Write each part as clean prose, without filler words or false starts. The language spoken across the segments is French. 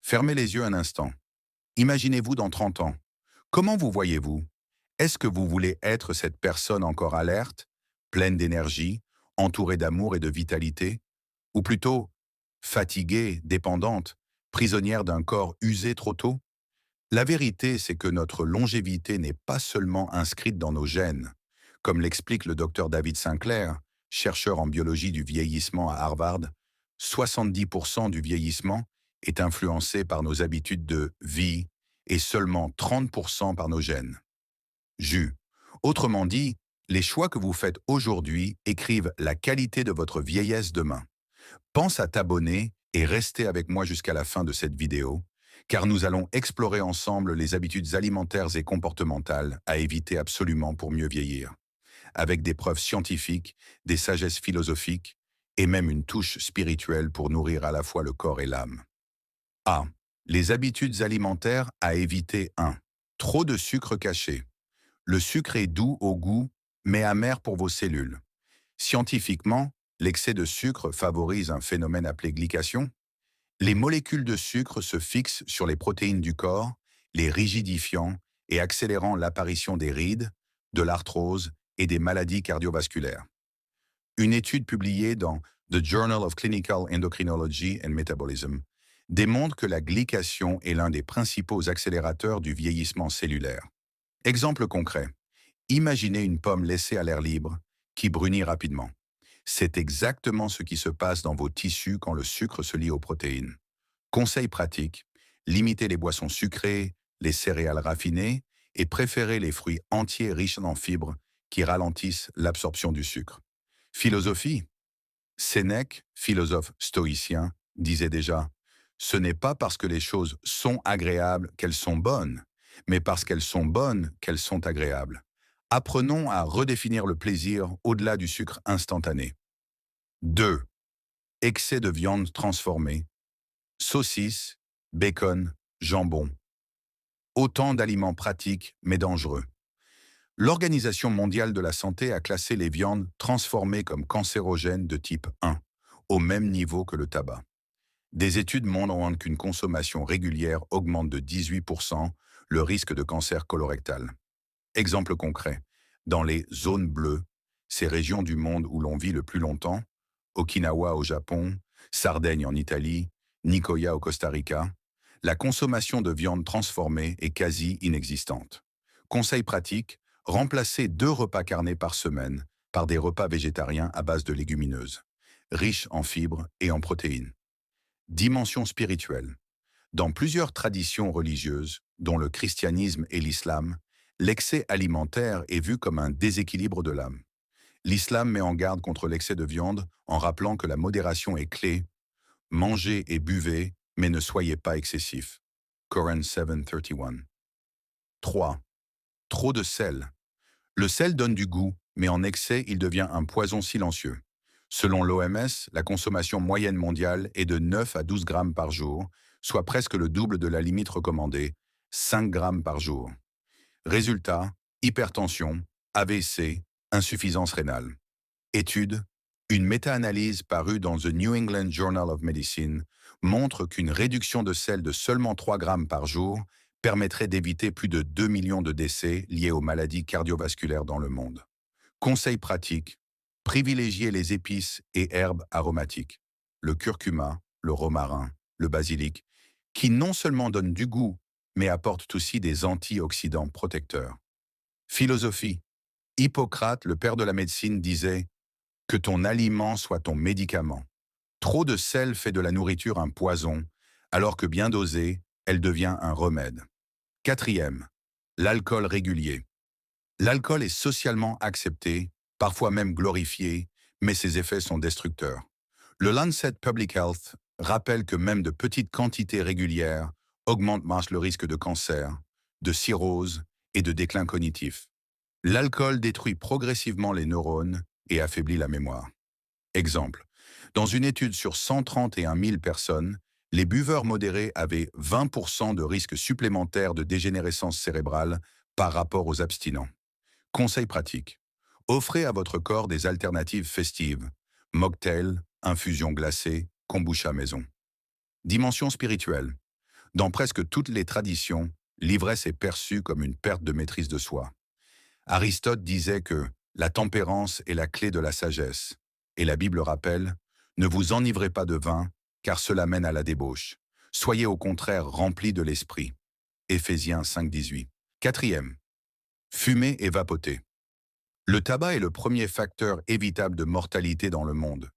Fermez les yeux un instant. Imaginez-vous dans 30 ans. Comment vous voyez-vous? Est-ce que vous voulez être cette personne encore alerte, pleine d'énergie, entourée d'amour et de vitalité? Ou plutôt fatiguée, dépendante, prisonnière d'un corps usé trop tôt? La vérité, c'est que notre longévité n'est pas seulement inscrite dans nos gènes. Comme l'explique le docteur David Sinclair, chercheur en biologie du vieillissement à Harvard, 70% du vieillissement est influencé par nos habitudes de vie et seulement 30% par nos gènes. Jus. Autrement dit, les choix que vous faites aujourd'hui écrivent la qualité de votre vieillesse demain. Pense à t'abonner et rester avec moi jusqu'à la fin de cette vidéo, car nous allons explorer ensemble les habitudes alimentaires et comportementales à éviter absolument pour mieux vieillir, avec des preuves scientifiques, des sagesses philosophiques et même une touche spirituelle pour nourrir à la fois le corps et l'âme. A. Les habitudes alimentaires à éviter 1. Trop de sucre caché. Le sucre est doux au goût, mais amer pour vos cellules. Scientifiquement, l'excès de sucre favorise un phénomène appelé glycation. Les molécules de sucre se fixent sur les protéines du corps, les rigidifiant et accélérant l'apparition des rides, de l'arthrose et des maladies cardiovasculaires. Une étude publiée dans The Journal of Clinical Endocrinology and Metabolism démontre que la glycation est l'un des principaux accélérateurs du vieillissement cellulaire. Exemple concret. Imaginez une pomme laissée à l'air libre qui brunit rapidement. C'est exactement ce qui se passe dans vos tissus quand le sucre se lie aux protéines. Conseil pratique, limitez les boissons sucrées, les céréales raffinées et préférez les fruits entiers riches en fibres qui ralentissent l'absorption du sucre. Philosophie. Sénèque, philosophe stoïcien, disait déjà « Ce n'est pas parce que les choses sont agréables qu'elles sont bonnes, mais parce qu'elles sont bonnes qu'elles sont agréables. » Apprenons à redéfinir le plaisir au-delà du sucre instantané. 2. Excès de viande transformée. Saucisses, bacon, jambon. Autant d'aliments pratiques mais dangereux. L'Organisation mondiale de la santé a classé les viandes transformées comme cancérogènes de type 1, au même niveau que le tabac. Des études montrent qu'une consommation régulière augmente de 18% le risque de cancer colorectal. Exemple concret, dans les zones bleues, ces régions du monde où l'on vit le plus longtemps, Okinawa au Japon, Sardaigne en Italie, Nicoya au Costa Rica, la consommation de viande transformée est quasi inexistante. Conseil pratique, remplacez 2 repas carnés par semaine par des repas végétariens à base de légumineuses, riches en fibres et en protéines. Dimension spirituelle. Dans plusieurs traditions religieuses, dont le christianisme et l'islam, l'excès alimentaire est vu comme un déséquilibre de l'âme. L'islam met en garde contre l'excès de viande en rappelant que la modération est clé. Mangez et buvez, mais ne soyez pas excessifs. Coran 7:31. 3. Trop de sel. Le sel donne du goût, mais en excès, il devient un poison silencieux. Selon l'OMS, la consommation moyenne mondiale est de 9 à 12 grammes par jour, soit presque le double de la limite recommandée, 5 grammes par jour. Résultat, hypertension, AVC, insuffisance rénale. Étude, une méta-analyse parue dans The New England Journal of Medicine montre qu'une réduction de sel de seulement 3 grammes par jour permettrait d'éviter plus de 2 millions de décès liés aux maladies cardiovasculaires dans le monde. Conseil pratique, privilégiez les épices et herbes aromatiques, le curcuma, le romarin, le basilic, qui non seulement donnent du goût, mais apportent aussi des antioxydants protecteurs. Philosophie. Hippocrate, le père de la médecine, disait « Que ton aliment soit ton médicament ». Trop de sel fait de la nourriture un poison, alors que bien dosée, elle devient un remède. 4. L'alcool régulier. L'alcool est socialement accepté, parfois même glorifié, mais ses effets sont destructeurs. Le Lancet Public Health rappelle que même de petites quantités régulières augmentent le risque de cancer, de cirrhose et de déclin cognitif. L'alcool détruit progressivement les neurones et affaiblit la mémoire. Exemple, dans une étude sur 131 000 personnes, les buveurs modérés avaient 20% de risque supplémentaire de dégénérescence cérébrale par rapport aux abstinents. Conseil pratique. Offrez à votre corps des alternatives festives. Mocktail, infusion glacée, kombucha maison. Dimension spirituelle. Dans presque toutes les traditions, l'ivresse est perçue comme une perte de maîtrise de soi. Aristote disait que la tempérance est la clé de la sagesse. Et la Bible rappelle, ne vous enivrez pas de vin, car cela mène à la débauche. Soyez au contraire remplis de l'esprit. Éphésiens 5,18. Quatrième, fumer et vapoter. Le tabac est le premier facteur évitable de mortalité dans le monde.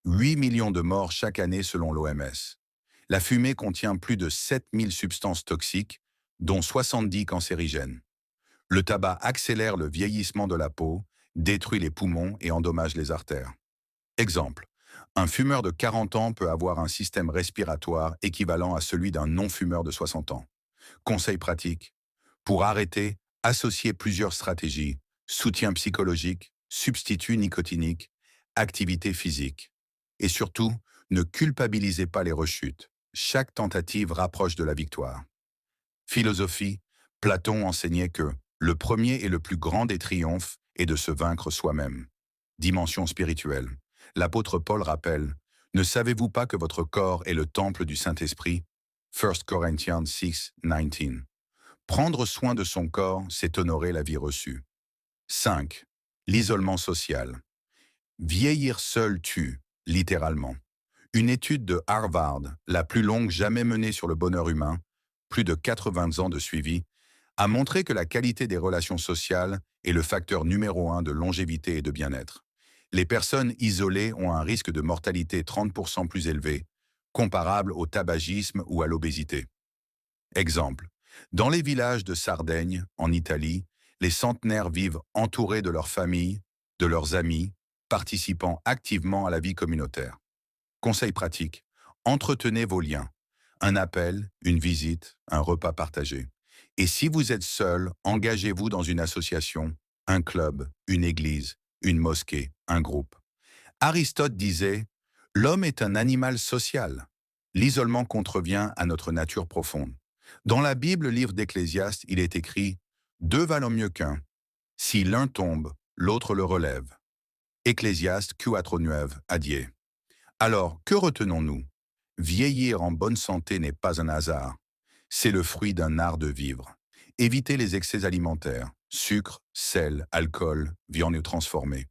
8 millions de morts chaque année selon l'OMS. La fumée contient plus de 7000 substances toxiques, dont 70 cancérigènes. Le tabac accélère le vieillissement de la peau, détruit les poumons et endommage les artères. Exemple, un fumeur de 40 ans peut avoir un système respiratoire équivalent à celui d'un non-fumeur de 60 ans. Conseil pratique. Pour arrêter, associez plusieurs stratégies: soutien psychologique, substitut nicotinique, activité physique. Et surtout, ne culpabilisez pas les rechutes. Chaque tentative rapproche de la victoire. Philosophie, Platon enseignait que le premier et le plus grand des triomphes est de se vaincre soi-même. Dimension spirituelle. L'apôtre Paul rappelle, ne savez-vous pas que votre corps est le temple du Saint-Esprit? 1 Corinthians 6, 19. Prendre soin de son corps, c'est honorer la vie reçue. 5. L'isolement social. Vieillir seul tue, littéralement. Une étude de Harvard, la plus longue jamais menée sur le bonheur humain, plus de 80 ans de suivi, a montré que la qualité des relations sociales est le facteur numéro 1 de longévité et de bien-être. Les personnes isolées ont un risque de mortalité 30% plus élevé, comparable au tabagisme ou à l'obésité. Exemple, dans les villages de Sardaigne, en Italie, les centenaires vivent entourés de leur famille, de leurs amis, participant activement à la vie communautaire. Conseil pratique, entretenez vos liens. Un appel, une visite, un repas partagé. Et si vous êtes seul, engagez-vous dans une association, un club, une église, une mosquée, un groupe. Aristote disait, l'homme est un animal social. L'isolement contrevient à notre nature profonde. Dans la Bible, livre d'Ecclésiaste, il est écrit « Deux valent mieux qu'un. Si l'un tombe, l'autre le relève. » Ecclésiaste 4:9 à Dieu. Alors, que retenons-nous? Vieillir en bonne santé n'est pas un hasard. C'est le fruit d'un art de vivre. Évitez les excès alimentaires, sucre, sel, alcool, viande transformée.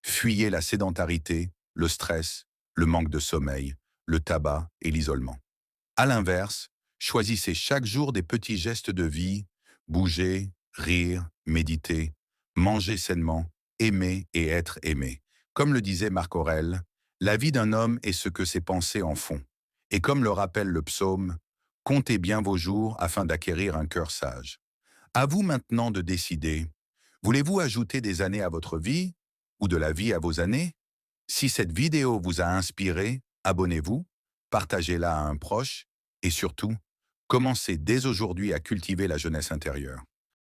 Fuyez la sédentarité, le stress, le manque de sommeil, le tabac et l'isolement. À l'inverse, choisissez chaque jour des petits gestes de vie, bouger, rire, méditer, manger sainement, aimer et être aimé. Comme le disait Marc Aurèle, la vie d'un homme est ce que ses pensées en font. Et comme le rappelle le psaume, comptez bien vos jours afin d'acquérir un cœur sage. À vous maintenant de décider, voulez-vous ajouter des années à votre vie ou de la vie à vos années? Si cette vidéo vous a inspiré, abonnez-vous, partagez-la à un proche et surtout, commencez dès aujourd'hui à cultiver la jeunesse intérieure.